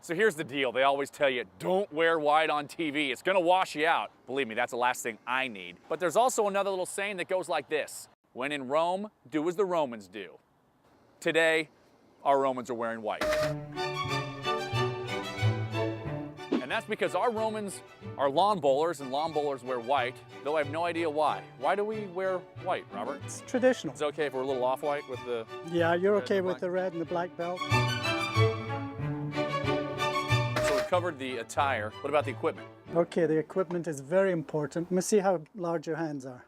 So here's the deal. They always tell you, don't wear white on TV. It's gonna wash you out. Believe me, that's the last thing I need. But there's also another little saying that goes like this. When in Rome, do as the Romans do. Today, our Romans are wearing white. And that's because our Romans are lawn bowlers, and lawn bowlers wear white, though I have no idea why. Why do we wear white, Robert? It's traditional. Is it okay if we're a little off-white with the... Yeah, you're red okay and with black? the red and the black belt. So we've covered the attire. What about the equipment? Okay, the equipment is very important. Let me see how large your hands are.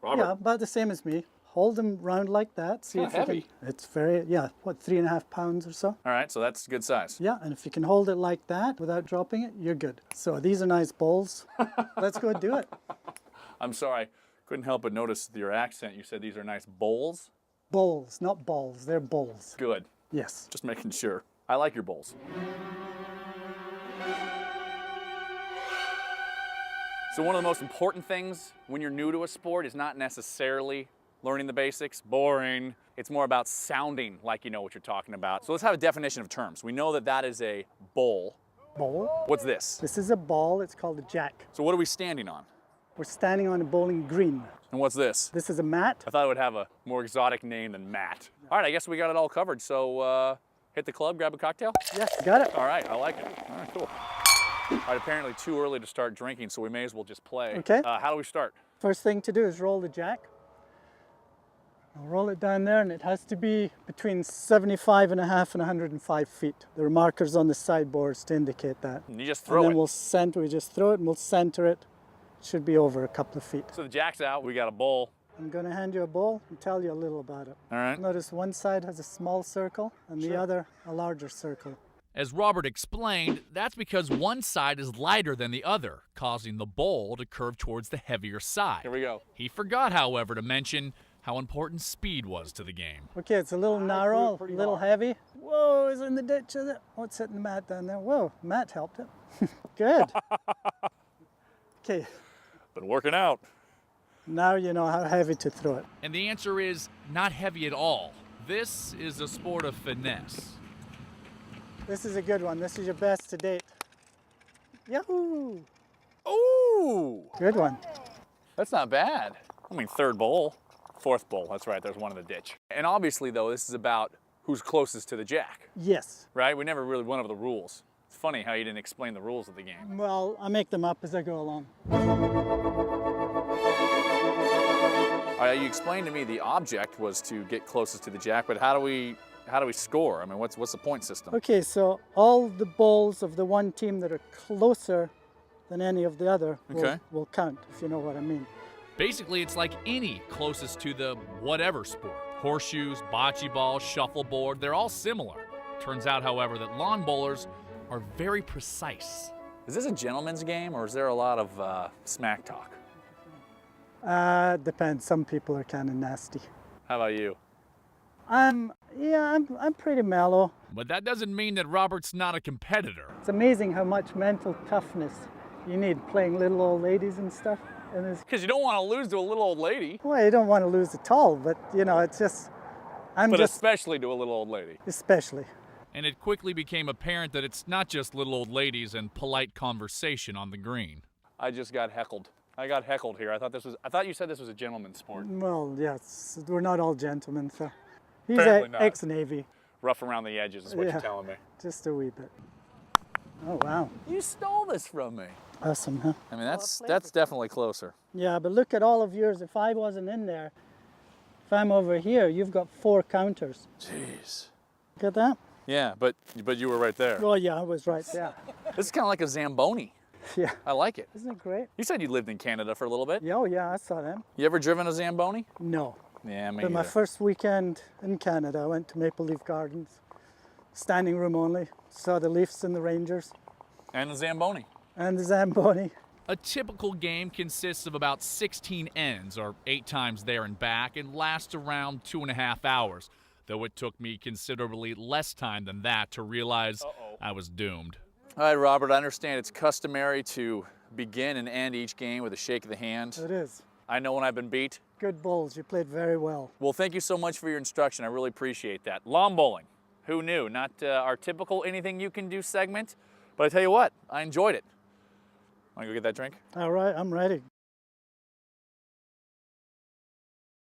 Robert. Yeah, about the same as me. Hold them round like that. See Kinda if you heavy. can. It's very, yeah, what, 3.5 pounds or so? All right, so that's good size. Yeah, and if you can hold it like that without dropping it, you're good. So these are nice bowls. Let's go do it. I'm sorry, couldn't help but notice your accent. You said these are nice bowls. Bowls, not balls. They're bowls. Good, Yes. just making sure. I like your bowls. So one of the most important things when you're new to a sport is not necessarily learning the basics. Boring. It's more about sounding like you know what you're talking about. So let's have a definition of terms. We know that that is a bowl. Bowl. What's this? This is a ball. It's called a jack. So what are we standing on? We're standing on a bowling green. And what's this? This is a mat. I thought it would have a more exotic name than Matt. All right, I guess we got it all covered. So hit the club, grab a cocktail. Yes, got it. All right, I like it. All right, cool. All right, apparently too early to start drinking, so we may as well just play. Okay. How do we start? First thing to do is roll the jack. I'll roll it down there, and it has to be between 75.5 and 105 feet. There are markers on the sideboards to indicate that. And you just And throw then it. we just throw it and we'll center it. It should be over a couple of feet. So the jack's out, we got a bowl. I'm going to hand you a bowl and tell you a little about it. All right. Notice one side has a small circle and the other a larger circle. As Robert explained, that's because one side is lighter than the other, causing the bowl to curve towards the heavier side. Here we go. He forgot, however, to mention how important speed was to the game. Okay, it's a little narrow, a little heavy. Whoa, it's in the ditch, is it? Oh, it's hitting the mat down there. Whoa, Matt helped it. Good. Okay, Been working out. now you know how heavy to throw it. And the answer is not heavy at all. This is a sport of finesse. This is a good one. This is your best to date. Yahoo! Ooh, Good one. that's not bad. I mean, third bowl, fourth bowl. That's right, there's one in the ditch. And obviously, though, this is about who's closest to the jack, Yes. right? We never really went over the rules. It's funny how you didn't explain the rules of the game. Well, I make them up as I go along. All right, you explained to me the object was to get closest to the jack, but how do we score? I mean, what's the point system? Okay, so all the bowls of the one team that are closer than any of the other Okay. will count, if you know what I mean. Basically, it's like any closest to the whatever sport. Horseshoes, bocce ball, shuffleboard, they're all similar. Turns out, however, that lawn bowlers are very precise. Is this a gentleman's game, or is there a lot of smack talk? Depends. Some people are kind of nasty. How about you? I'm pretty mellow. But that doesn't mean that Robert's not a competitor. It's amazing how much mental toughness you need playing little old ladies and stuff. And it's, Because you don't want to lose to a little old lady, well, you don't want to lose at all, but you know, it's just, but especially to a little old lady. especially. And it quickly became apparent that it's not just little old ladies and polite conversation on the green. I just got heckled. I got heckled here. I thought you said this was a gentleman's sport. Well, yes, we're not all gentlemen, so. He's Apparently not. ex-Navy, Rough around the edges is what Yeah. you're telling me. just a wee bit. Oh, wow. You stole this from me. Awesome, huh? I mean, that's definitely closer. Yeah, but look at all of yours. If I wasn't in there, if I'm over here, you've got 4 counters. Jeez. Look at that? Yeah, but you were right there. Oh, yeah, I was right there. This is kind of like a Zamboni. Yeah, I like it. isn't it great? You said you lived in Canada for a little bit. Yeah, oh, yeah, I saw them. You ever driven a Zamboni? No. Yeah, me But my either. first weekend in Canada, I went to Maple Leaf Gardens, standing room only, saw the Leafs and the Rangers, And the Zamboni. and the Zamboni. A typical game consists of about 16 ends, or 8 times there and back, and lasts around 2.5 hours, though it took me considerably less time than that to realize I was doomed. All right, Robert, I understand it's customary to begin and end each game with a shake of the hand. It is. I know when I've been beat. Good bowls. You played very well. Well, thank you so much for your instruction. I really appreciate that. Lawn bowling. Who knew? Not our typical anything you can do segment, but I tell you what, I enjoyed it. Want to go get that drink? All right, I'm ready.